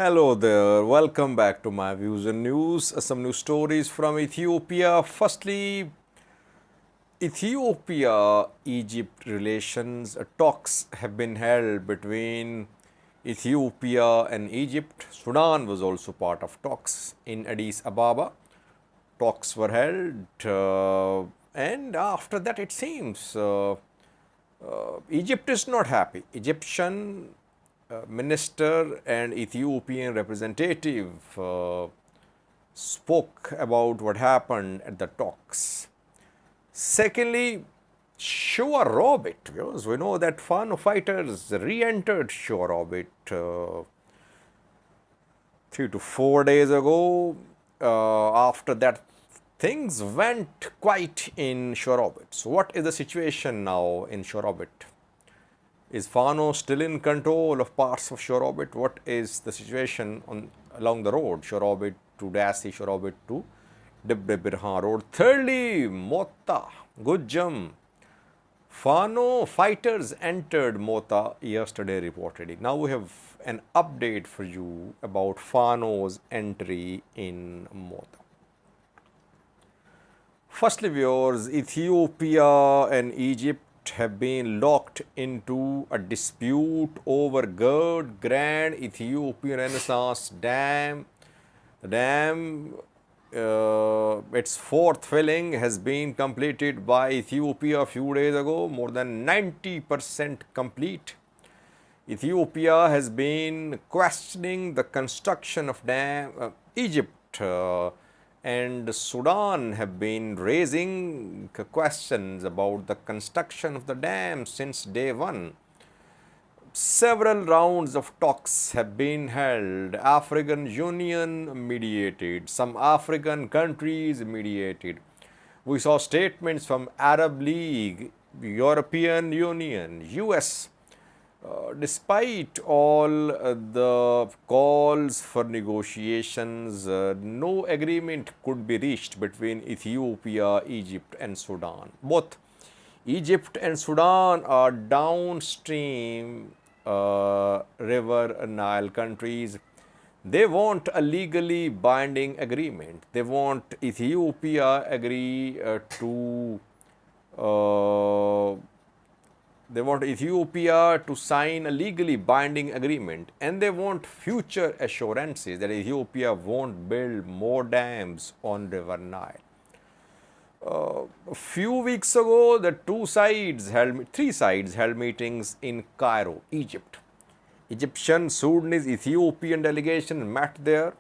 Hello there, welcome back to my views and news. Some new stories from Ethiopia. Firstly, Ethiopia Egypt relations talks have been held between Ethiopia and Egypt. Sudan was also part of talks in Addis Ababa. Talks were held, and after that, it seems Egypt is not happy. Egyptian minister and Ethiopian representative spoke about what happened at the talks. Secondly, Shewa Robit, because we know that Fano fighters re-entered Shewa Robit 3 to 4 days ago. After that, things went quite in Shewa Robit. So, what is the situation now in Shewa Robit? Is Fano still in control of parts of Shewa Robit? What is the situation along the road, Shewa Robit to Dassi, Shewa Robit to Debre Birhan Road? Thirdly, Motta Gojjam. Fano fighters entered Motta yesterday reportedly. Now we have an update for you about Fano's entry in Motta. Firstly, viewers, Ethiopia and Egypt have been locked into a dispute over Grand Ethiopian Renaissance Dam. The dam, its fourth filling has been completed by Ethiopia a few days ago, more than 90% complete. Ethiopia has been questioning the construction of dam. Egypt and Sudan have been raising questions about the construction of the dam since day one. Several rounds of talks have been held. African Union mediated, some African countries mediated. We saw statements from Arab League, European Union, US. Despite all the calls for negotiations, no agreement could be reached between Ethiopia, Egypt and Sudan. Both Egypt and Sudan are downstream river Nile countries. They want a legally binding agreement. They want Ethiopia agree to they want Ethiopia to sign a legally binding agreement, and they want future assurances that Ethiopia won't build more dams on River Nile. A few weeks ago, the three sides held meetings in Cairo, Egypt. Egyptian, Sudanese, Ethiopian delegation met there.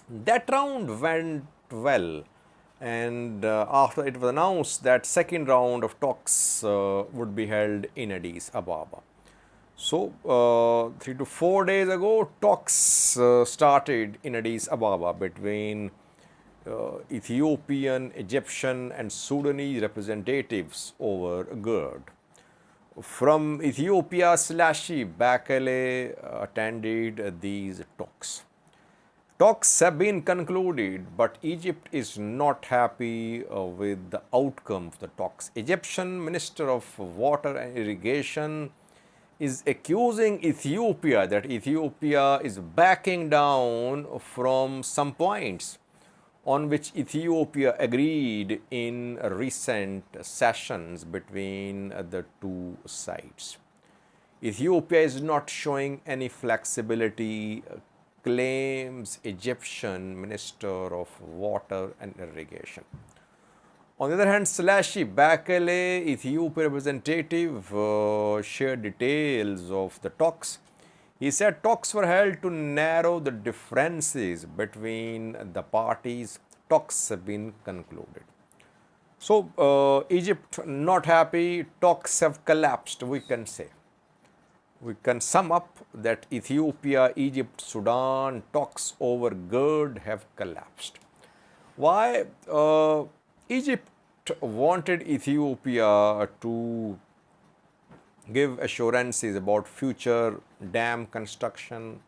That round went well. And after it was announced that second round of talks would be held in Addis Ababa. So 3 to 4 days ago, talks started in Addis Ababa between Ethiopian, Egyptian and Sudanese representatives over GERD. From Ethiopia, Selassie Bekele attended these talks. Talks have been concluded, but Egypt is not happy with the outcome of the talks. Egyptian Minister of Water and Irrigation is accusing Ethiopia that Ethiopia is backing down from some points on which Ethiopia agreed in recent sessions between the two sides. Ethiopia is not showing any flexibility, claims Egyptian Minister of Water and Irrigation. On the other hand, Selassie Bekele, Ethiopian representative, shared details of the talks. He said talks were held to narrow the differences between the parties. Talks have been concluded. So, Egypt not happy, talks have collapsed, we can say. We can sum up that Ethiopia, Egypt, Sudan talks over GERD have collapsed. Why? Egypt wanted Ethiopia to give assurances about future dam construction,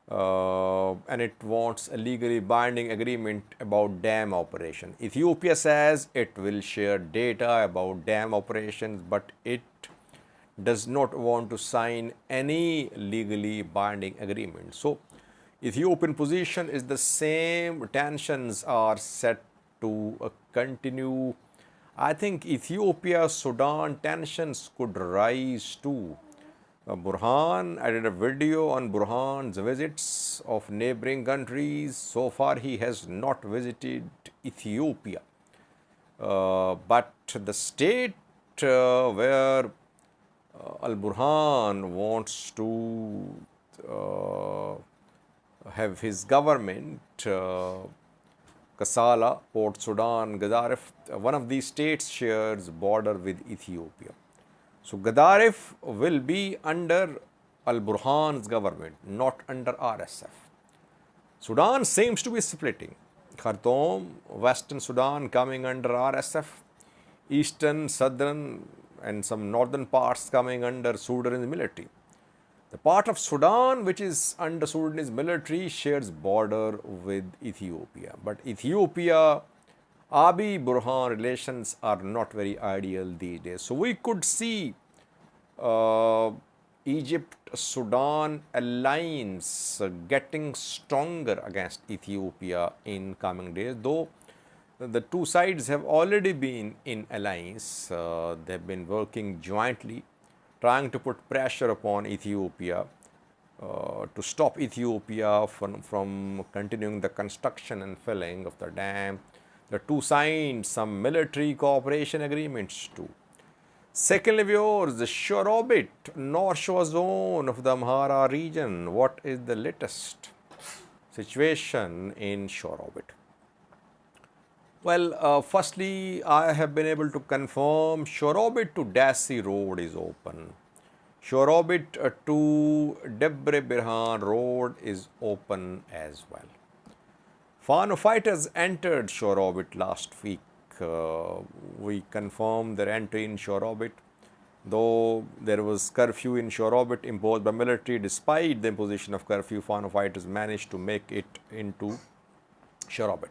and it wants a legally binding agreement about dam operation. Ethiopia says it will share data about dam operations, but it does not want to sign any legally binding agreement. So, Ethiopian position is the same. Tensions are set to continue. I think Ethiopia-Sudan tensions could rise too. Burhan, I did a video on Burhan's visits of neighboring countries. So far, he has not visited Ethiopia. But the state where Al Burhan wants to have his government, Kassala, Port Sudan, Gaddarif, one of these states shares border with Ethiopia. So Gaddarif will be under Al Burhan's government, not under RSF. Sudan seems to be splitting. Khartoum, Western Sudan coming under RSF, Eastern, Southern, and some northern parts coming under Sudanese military. The part of Sudan which is under Sudanese military shares border with Ethiopia. But Ethiopia-Abiy-Burhan relations are not very ideal these days. So we could see Egypt-Sudan alliance getting stronger against Ethiopia in coming days, though the two sides have already been in alliance. They have been working jointly, trying to put pressure upon Ethiopia to stop Ethiopia from continuing the construction and filling of the dam. The two signed some military cooperation agreements too. Secondly, viewers, the Shewa Robit, North Shore zone of the Amhara region. What is the latest situation in Shewa Robit? Well, firstly, I have been able to confirm Shewa Robit to Dassi road is open. Shewa Robit to Debre Birhan road is open as well. Fano fighters entered Shewa Robit last week. We confirmed their entry in Shewa Robit, though there was curfew in Shewa Robit imposed by military. Despite the imposition of curfew, Fano fighters managed to make it into Shewa Robit.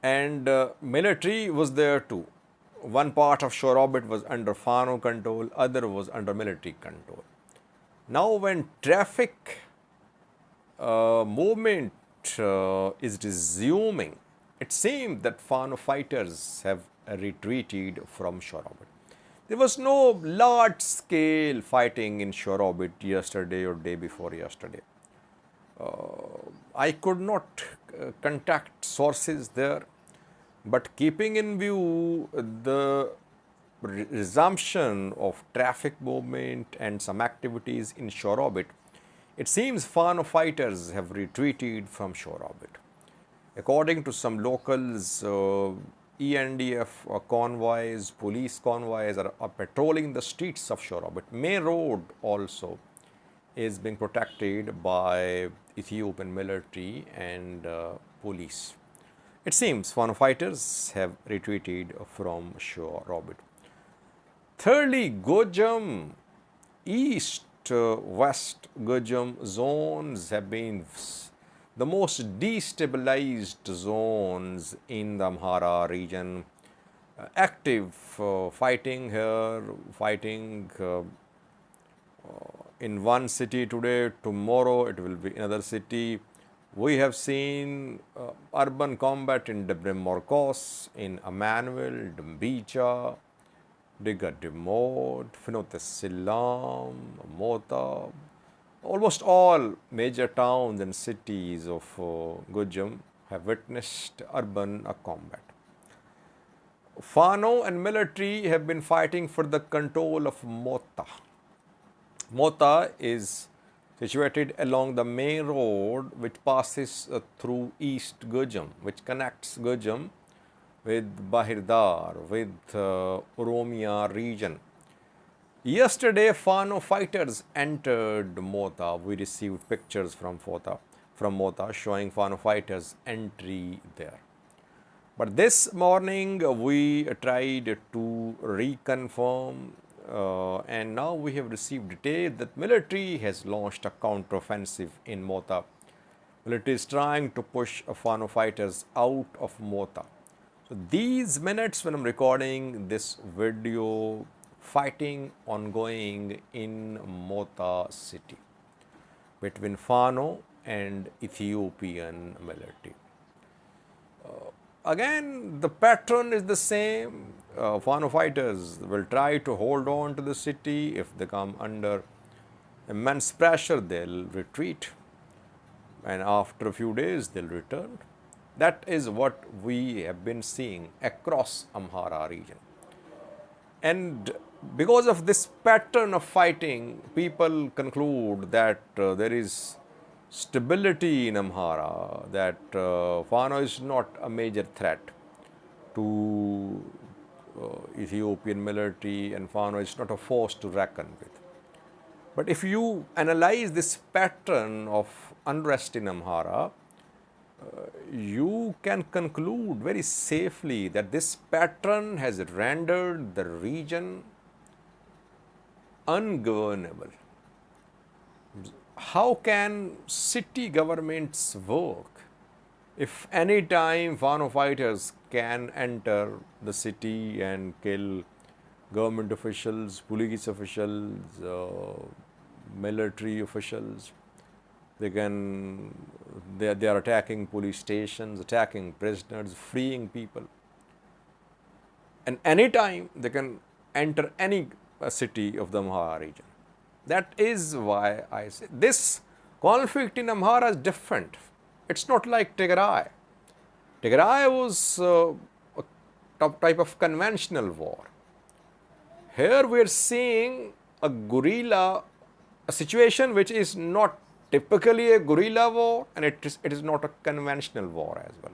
And military was there too. One part of Shewa Robit was under Fano control, other was under military control. Now when traffic movement is resuming, it seems that Fano fighters have retreated from Shewa Robit. There was no large-scale fighting in Shewa Robit yesterday or day before yesterday. I could not contact sources there, but keeping in view the resumption of traffic movement and some activities in Shewa Robit, it seems Fano fighters have retreated from Shewa Robit. According to some locals, ENDF convoys, police convoys are patrolling the streets of Shewa Robit. Main road also is being protected by Ethiopian military and police. It seems Fano fighters have retreated from Shewa Robit. Thirdly, Gojjam, East, West Gojjam zones have been the most destabilized zones in the Amhara region. Active fighting here, fighting in one city today, tomorrow it will be another city. We have seen urban combat in Debre Morkos, in Emmanuel, Dumbicha, Digadimod, Finote Silam, Motta. Almost all major towns and cities of Gojjam have witnessed urban combat. Fano and military have been fighting for the control of Motta. Motta is situated along the main road which passes through East Gojjam, which connects Gojjam with Bahirdar, with Oromia region. Yesterday, Fano fighters entered Motta. We received pictures from Motta showing Fano fighters' entry there. But this morning, we tried to reconfirm and now we have received details that military has launched a counteroffensive in Motta. Military is trying to push Fano fighters out of Motta. So these minutes when I'm recording this video, fighting ongoing in Motta city between Fano and Ethiopian military. Again, the pattern is the same. Fano fighters will try to hold on to the city. If they come under immense pressure, they'll retreat. And after a few days, they'll return. That is what we have been seeing across Amhara region. And because of this pattern of fighting, people conclude that there is stability in Amhara, that Fano is not a major threat to Ethiopian military, and Fano is not a force to reckon with. But if you analyze this pattern of unrest in Amhara, you can conclude very safely that this pattern has rendered the region ungovernable. How can city governments work if any time Fano fighters can enter the city and kill government officials, police officials, military officials? They are attacking police stations, attacking prisoners, freeing people. And anytime they can enter any city of the Amhara region. That is why I say this conflict in Amhara is different. It's not like Tigray. Tigray was a type of conventional war. Here we are seeing a guerrilla, a situation which is not typically a guerrilla war, and it is not a conventional war as well.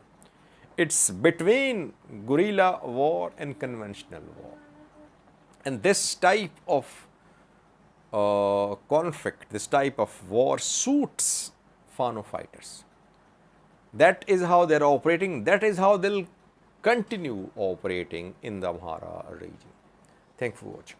It's between guerrilla war and conventional war. And this type of conflict, this type of war suits Fano fighters. That is how they're operating. That is how they'll continue operating in the Amhara region. Thanks for watching.